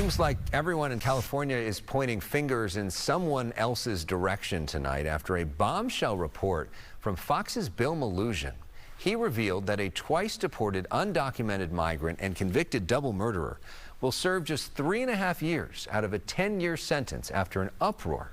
Seems like everyone in California is pointing fingers in someone else's direction tonight after a bombshell report from Fox's Bill Mallusion. He revealed that a twice-deported undocumented migrant and convicted double murderer will serve just 3.5 years out of a 10-year sentence after an uproar.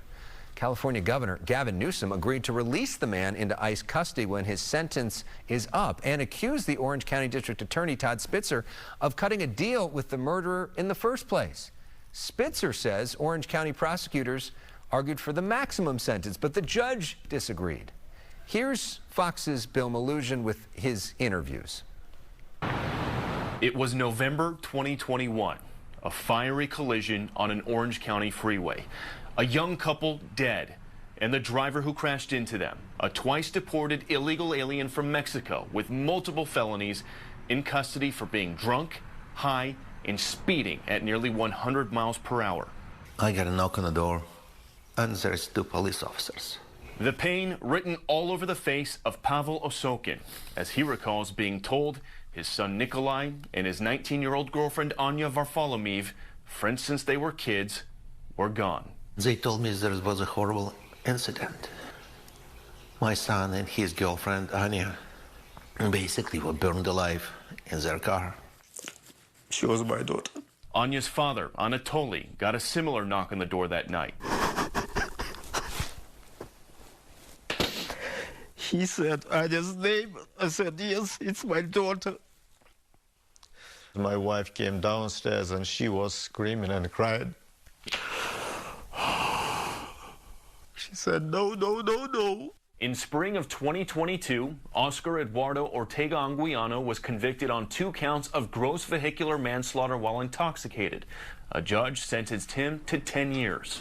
California Governor Gavin Newsom agreed to release the man into ICE custody when his sentence is up and accused the Orange County District Attorney Todd Spitzer of cutting a deal with the murderer in the first place. Spitzer says Orange County prosecutors argued for the maximum sentence, but the judge disagreed. Here's Fox's Bill Mallusion with his interviews. It was November 2021, a fiery collision on an Orange County freeway. A young couple dead, and the driver who crashed into them, a twice-deported illegal alien from Mexico with multiple felonies, in custody for being drunk, high, and speeding at nearly 100 miles per hour. I got a knock on the door, and there's 2 police officers. The pain written all over the face of Pavel Osokin, as he recalls being told his son Nikolai and his 19-year-old girlfriend Anya Varfolomeev, friends since they were kids, were gone. They told me there was a horrible incident. My son and his girlfriend, Anya, basically were burned alive in their car. She was my daughter. Anya's father, Anatoly, got a similar knock on the door that night. He said Anya's name. I said, yes, it's my daughter. My wife came downstairs and she was screaming and crying. She said, no, no, no, no. In spring of 2022, Oscar Eduardo Ortega-Anguiano was convicted on 2 counts of gross vehicular manslaughter while intoxicated. A judge sentenced him to 10 years.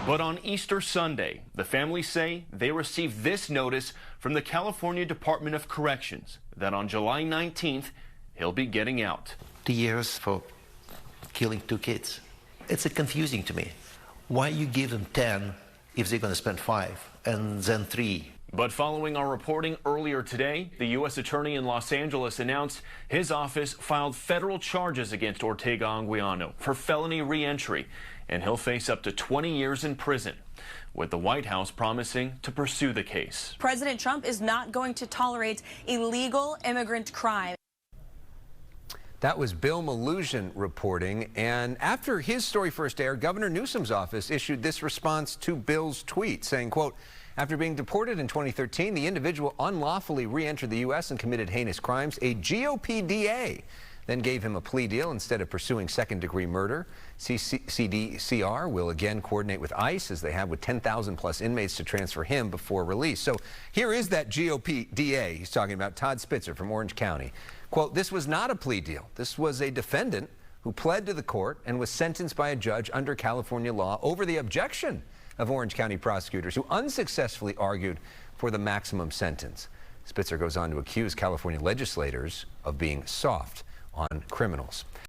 But on Easter Sunday, the family say they received this notice from the California Department of Corrections that on July 19th, he'll be getting out. 2 years for killing 2 kids. It's confusing to me. Why you give them 10 if they're going to spend 5 and then 3? But following our reporting earlier today, the U.S. Attorney in Los Angeles announced his office filed federal charges against Ortega-Anguiano for felony re-entry, and he'll face up to 20 years in prison, with the White House promising to pursue the case. President Trump is not going to tolerate illegal immigrant crime. That was Bill Mallusion reporting, and after his story first aired, Governor Newsom's office issued this response to Bill's tweet, saying, quote, after being deported in 2013, the individual unlawfully re-entered the U.S. and committed heinous crimes. A GOP DA then gave him a plea deal instead of pursuing second-degree murder. CDCR will again coordinate with ICE, as they have with 10,000-plus inmates, to transfer him before release. So here is that GOP DA he's talking about, Todd Spitzer from Orange County. Quote, this was not a plea deal. This was a defendant who pled to the court and was sentenced by a judge under California law over the objection of Orange County prosecutors who unsuccessfully argued for the maximum sentence. Spitzer goes on to accuse California legislators of being soft on criminals.